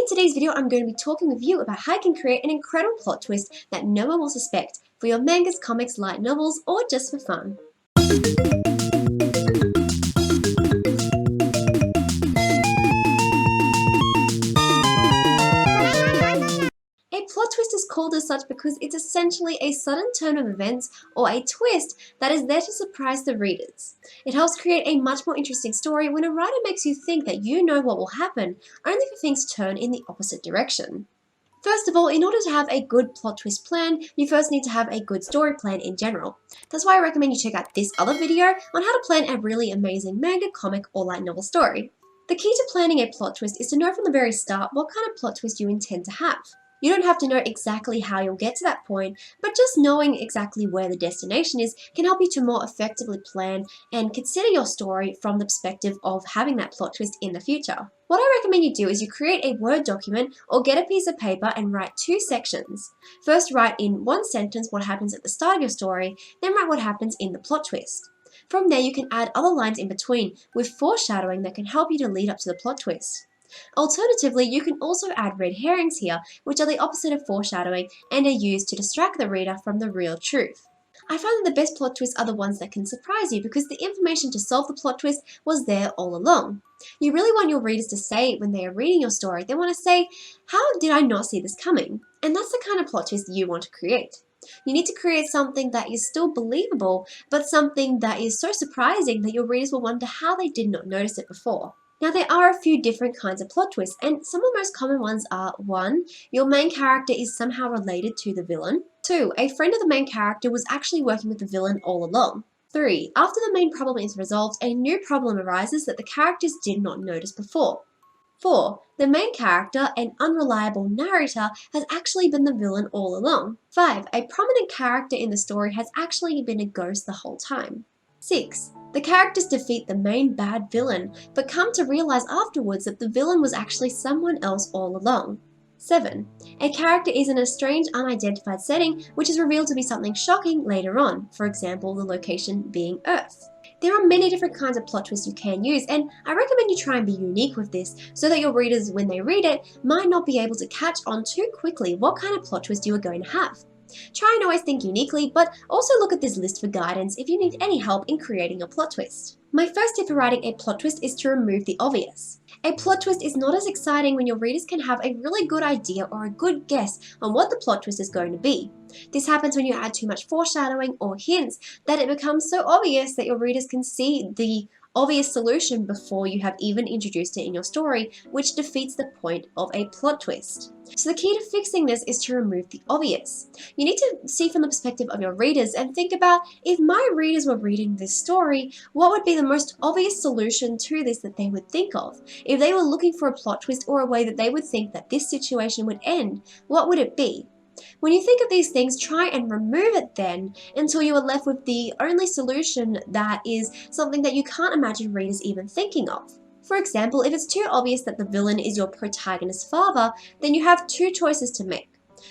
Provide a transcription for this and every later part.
In today's video, I'm going to be talking with you about how you can create an incredible plot twist that no one will suspect for your mangas, comics, light novels, or just for fun. A plot twist is called as such because it's essentially a sudden turn of events or a twist that is there to surprise the readers. It helps create a much more interesting story when a writer makes you think that you know what will happen, only for things to turn in the opposite direction. First of all, in order to have a good plot twist plan, you first need to have a good story plan in general. That's why I recommend you check out this other video on how to plan a really amazing manga, comic, or light novel story. The key to planning a plot twist is to know from the very start what kind of plot twist you intend to have. You don't have to know exactly how you'll get to that point, but just knowing exactly where the destination is can help you to more effectively plan and consider your story from the perspective of having that plot twist in the future. What I recommend you do is you create a Word document or get a piece of paper and write two sections. First, write in one sentence what happens at the start of your story, then write what happens in the plot twist. From there, you can add other lines in between with foreshadowing that can help you to lead up to the plot twist. Alternatively, you can also add red herrings here, which are the opposite of foreshadowing and are used to distract the reader from the real truth. I find that the best plot twists are the ones that can surprise you because the information to solve the plot twist was there all along. You really want your readers to say when they are reading your story, they want to say, "How did I not see this coming?" And that's the kind of plot twist you want to create. You need to create something that is still believable, but something that is so surprising that your readers will wonder how they did not notice it before. Now, there are a few different kinds of plot twists, and some of the most common ones are 1. Your main character is somehow related to the villain. 2. A friend of the main character was actually working with the villain all along. 3. After the main problem is resolved, a new problem arises that the characters did not notice before. 4. The main character, an unreliable narrator, has actually been the villain all along. 5. A prominent character in the story has actually been a ghost the whole time. 6. The characters defeat the main bad villain, but come to realize afterwards that the villain was actually someone else all along. 7. A character is in a strange unidentified setting which is revealed to be something shocking later on, for example the location being Earth. There are many different kinds of plot twists you can use, and I recommend you try and be unique with this so that your readers, when they read it, might not be able to catch on too quickly what kind of plot twist you are going to have. Try and always think uniquely, but also look at this list for guidance if you need any help in creating a plot twist. My first tip for writing a plot twist is to remove the obvious. A plot twist is not as exciting when your readers can have a really good idea or a good guess on what the plot twist is going to be. This happens when you add too much foreshadowing or hints that it becomes so obvious that your readers can see the obvious solution before you have even introduced it in your story, which defeats the point of a plot twist. So the key to fixing this is to remove the obvious. You need to see from the perspective of your readers and think about, if my readers were reading this story, what would be the most obvious solution to this that they would think of? If they were looking for a plot twist or a way that they would think that this situation would end, what would it be? When you think of these things, try and remove it then until you are left with the only solution that is something that you can't imagine readers even thinking of. For example, if it's too obvious that the villain is your protagonist's father, then you have two choices to make.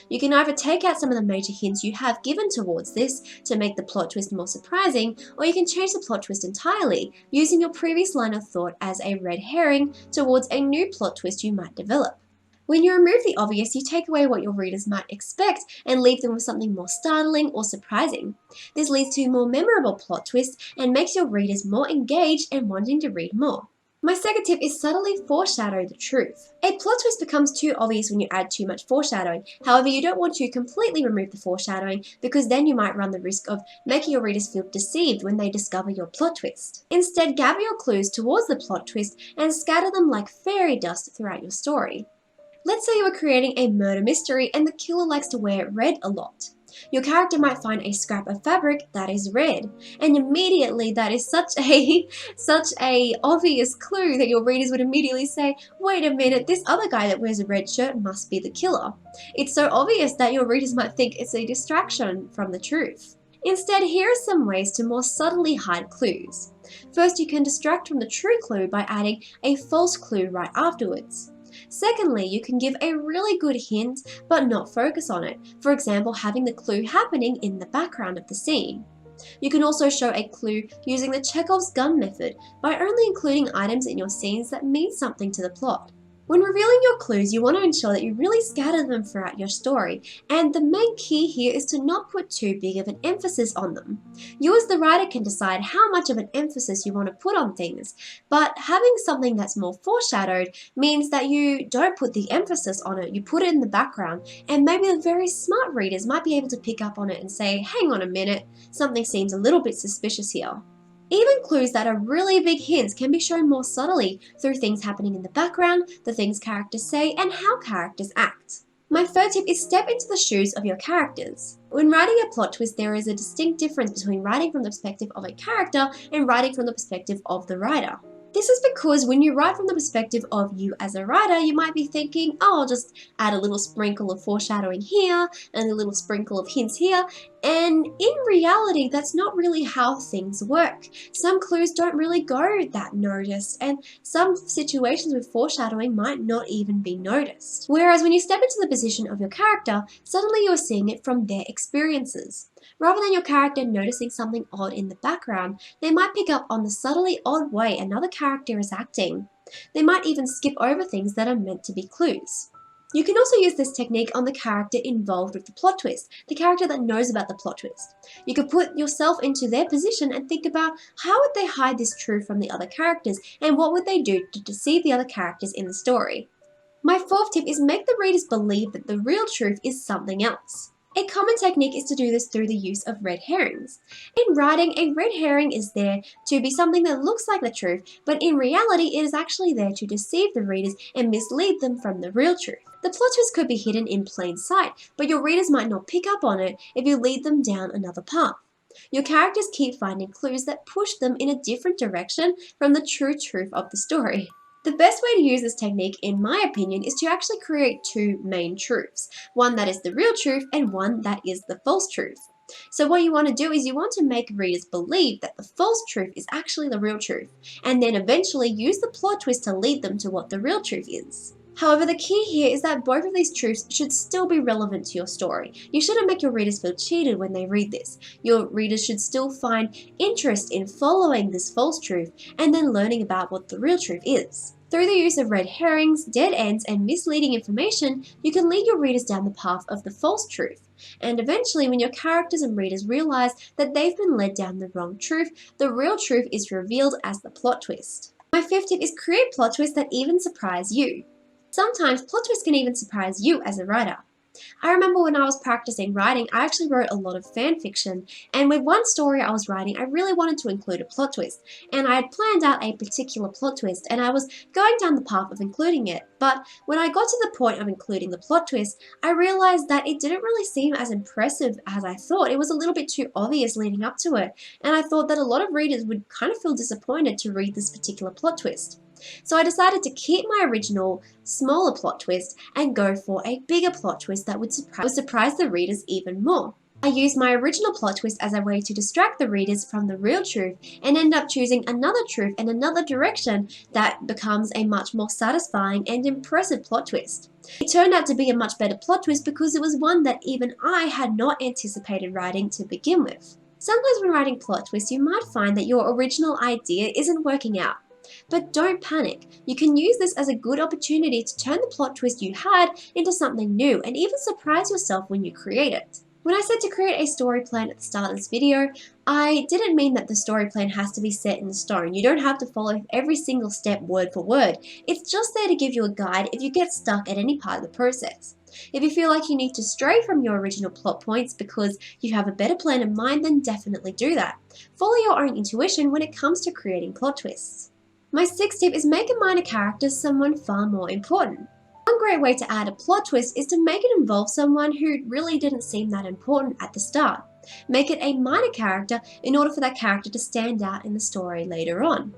You can either take out some of the major hints you have given towards this to make the plot twist more surprising, or you can change the plot twist entirely, using your previous line of thought as a red herring towards a new plot twist you might develop. When you remove the obvious, you take away what your readers might expect and leave them with something more startling or surprising. This leads to more memorable plot twists and makes your readers more engaged and wanting to read more. My second tip is subtly foreshadow the truth. A plot twist becomes too obvious when you add too much foreshadowing. However, you don't want to completely remove the foreshadowing because then you might run the risk of making your readers feel deceived when they discover your plot twist. Instead, gather your clues towards the plot twist and scatter them like fairy dust throughout your story. Let's say you are creating a murder mystery and the killer likes to wear red a lot. Your character might find a scrap of fabric that is red, and immediately that is such a obvious clue that your readers would immediately say, "Wait a minute, this other guy that wears a red shirt must be the killer." It's so obvious that your readers might think it's a distraction from the truth. Instead, here are some ways to more subtly hide clues. First, you can distract from the true clue by adding a false clue right afterwards. Secondly, you can give a really good hint but not focus on it, for example having the clue happening in the background of the scene. You can also show a clue using the Chekhov's gun method by only including items in your scenes that mean something to the plot. When revealing your clues, you want to ensure that you really scatter them throughout your story, and the main key here is to not put too big of an emphasis on them. You as the writer can decide how much of an emphasis you want to put on things, but having something that's more foreshadowed means that you don't put the emphasis on it, you put it in the background, and maybe the very smart readers might be able to pick up on it and say, hang on a minute, something seems a little bit suspicious here. Even clues that are really big hints can be shown more subtly through things happening in the background, the things characters say, and how characters act. My third tip is step into the shoes of your characters. When writing a plot twist, there is a distinct difference between writing from the perspective of a character and writing from the perspective of the writer. This is because when you write from the perspective of you as a writer, you might be thinking, oh, I'll just add a little sprinkle of foreshadowing here and a little sprinkle of hints here. And in reality, that's not really how things work. Some clues don't really go that noticed, and some situations with foreshadowing might not even be noticed. Whereas when you step into the position of your character, suddenly you're seeing it from their experiences. Rather than your character noticing something odd in the background, they might pick up on the subtly odd way another character is acting. They might even skip over things that are meant to be clues. You can also use this technique on the character involved with the plot twist, the character that knows about the plot twist. You could put yourself into their position and think about how would they hide this truth from the other characters, and what would they do to deceive the other characters in the story. My fourth tip is make the readers believe that the real truth is something else. A common technique is to do this through the use of red herrings. In writing, a red herring is there to be something that looks like the truth, but in reality it is actually there to deceive the readers and mislead them from the real truth. The plot twist could be hidden in plain sight, but your readers might not pick up on it if you lead them down another path. Your characters keep finding clues that push them in a different direction from the true truth of the story. The best way to use this technique, in my opinion, is to actually create two main truths. One that is the real truth and one that is the false truth. So what you want to do is you want to make readers believe that the false truth is actually the real truth, and then eventually use the plot twist to lead them to what the real truth is. However, the key here is that both of these truths should still be relevant to your story. You shouldn't make your readers feel cheated when they read this. Your readers should still find interest in following this false truth and then learning about what the real truth is. Through the use of red herrings, dead ends, and misleading information, you can lead your readers down the path of the false truth. And eventually, when your characters and readers realize that they've been led down the wrong truth, the real truth is revealed as the plot twist. My fifth tip is create plot twists that even surprise you. Sometimes plot twists can even surprise you as a writer. I remember when I was practicing writing, I actually wrote a lot of fan fiction, and with one story I was writing, I really wanted to include a plot twist, and I had planned out a particular plot twist, and I was going down the path of including it, but when I got to the point of including the plot twist, I realized that it didn't really seem as impressive as I thought. It was a little bit too obvious leading up to it, and I thought that a lot of readers would kind of feel disappointed to read this particular plot twist. So I decided to keep my original smaller plot twist and go for a bigger plot twist that would surprise the readers even more. I used my original plot twist as a way to distract the readers from the real truth and end up choosing another truth in another direction that becomes a much more satisfying and impressive plot twist. It turned out to be a much better plot twist because it was one that even I had not anticipated writing to begin with. Sometimes when writing plot twists, you might find that your original idea isn't working out. But don't panic. You can use this as a good opportunity to turn the plot twist you had into something new and even surprise yourself when you create it. When I said to create a story plan at the start of this video, I didn't mean that the story plan has to be set in stone. You don't have to follow every single step word for word. It's just there to give you a guide if you get stuck at any part of the process. If you feel like you need to stray from your original plot points because you have a better plan in mind, then definitely do that. Follow your own intuition when it comes to creating plot twists. My sixth tip is make a minor character someone far more important. One great way to add a plot twist is to make it involve someone who really didn't seem that important at the start. Make it a minor character in order for that character to stand out in the story later on.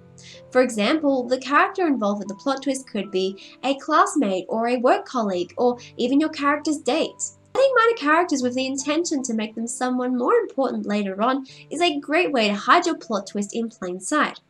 For example, the character involved with the plot twist could be a classmate or a work colleague or even your character's date. Adding minor characters with the intention to make them someone more important later on is a great way to hide your plot twist in plain sight.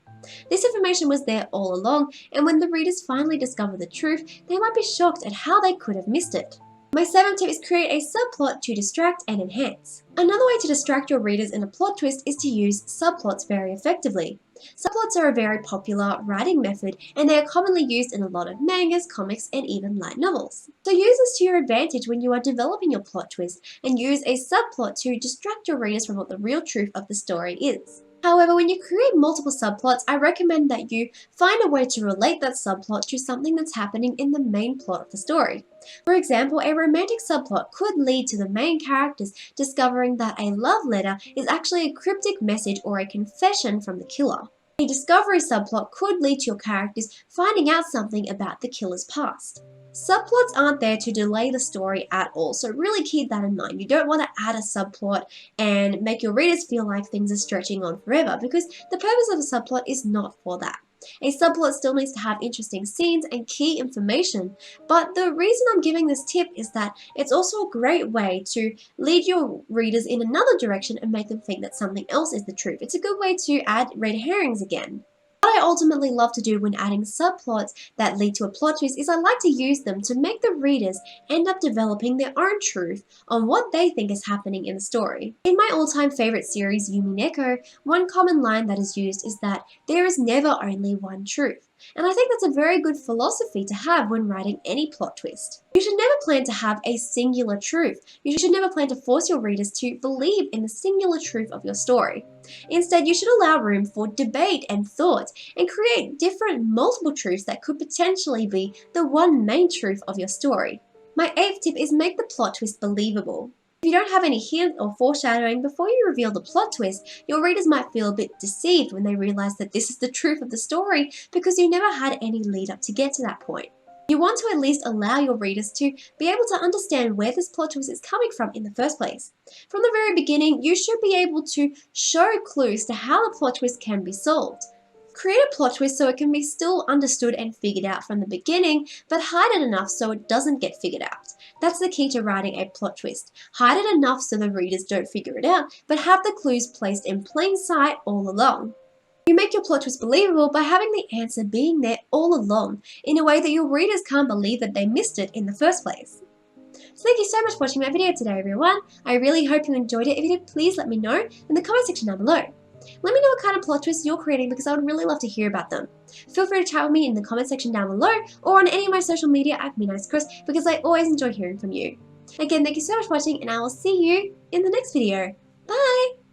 This information was there all along, and when the readers finally discover the truth, they might be shocked at how they could have missed it. My seventh tip is create a subplot to distract and enhance. Another way to distract your readers in a plot twist is to use subplots very effectively. Subplots are a very popular writing method, and they are commonly used in a lot of mangas, comics, and even light novels. So use this to your advantage when you are developing your plot twist, and use a subplot to distract your readers from what the real truth of the story is. However, when you create multiple subplots, I recommend that you find a way to relate that subplot to something that's happening in the main plot of the story. For example, a romantic subplot could lead to the main characters discovering that a love letter is actually a cryptic message or a confession from the killer. A discovery subplot could lead to your characters finding out something about the killer's past. Subplots aren't there to delay the story at all, so really keep that in mind. You don't want to add a subplot and make your readers feel like things are stretching on forever, because the purpose of a subplot is not for that. A subplot still needs to have interesting scenes and key information, but the reason I'm giving this tip is that it's also a great way to lead your readers in another direction and make them think that something else is the truth. It's a good way to add red herrings again. What I ultimately love to do when adding subplots that lead to a plot twist is I like to use them to make the readers end up developing their own truth on what they think is happening in the story. In my all-time favorite series, Yumi Neko, one common line that is used is that there is never only one truth. And I think that's a very good philosophy to have when writing any plot twist. You should never plan to have a singular truth. You should never plan to force your readers to believe in the singular truth of your story. Instead, you should allow room for debate and thought and create different multiple truths that could potentially be the one main truth of your story. My 8th tip is make the plot twist believable. If you don't have any hint or foreshadowing before you reveal the plot twist, your readers might feel a bit deceived when they realize that this is the truth of the story because you never had any lead up to get to that point. You want to at least allow your readers to be able to understand where this plot twist is coming from in the first place. From the very beginning, you should be able to show clues to how the plot twist can be solved. Create a plot twist so it can be still understood and figured out from the beginning, but hide it enough so it doesn't get figured out. That's the key to writing a plot twist. Hide it enough so the readers don't figure it out, but have the clues placed in plain sight all along. You make your plot twist believable by having the answer being there all along, in a way that your readers can't believe that they missed it in the first place. So thank you so much for watching my video today, everyone. I really hope you enjoyed it. If you did, please let me know in the comment section down below. Let me know what kind of plot twists you're creating because I would really love to hear about them. Feel free to chat with me in the comment section down below or on any of my social media at @MeNiceChris because I always enjoy hearing from you. Again, thank you so much for watching and I will see you in the next video. Bye!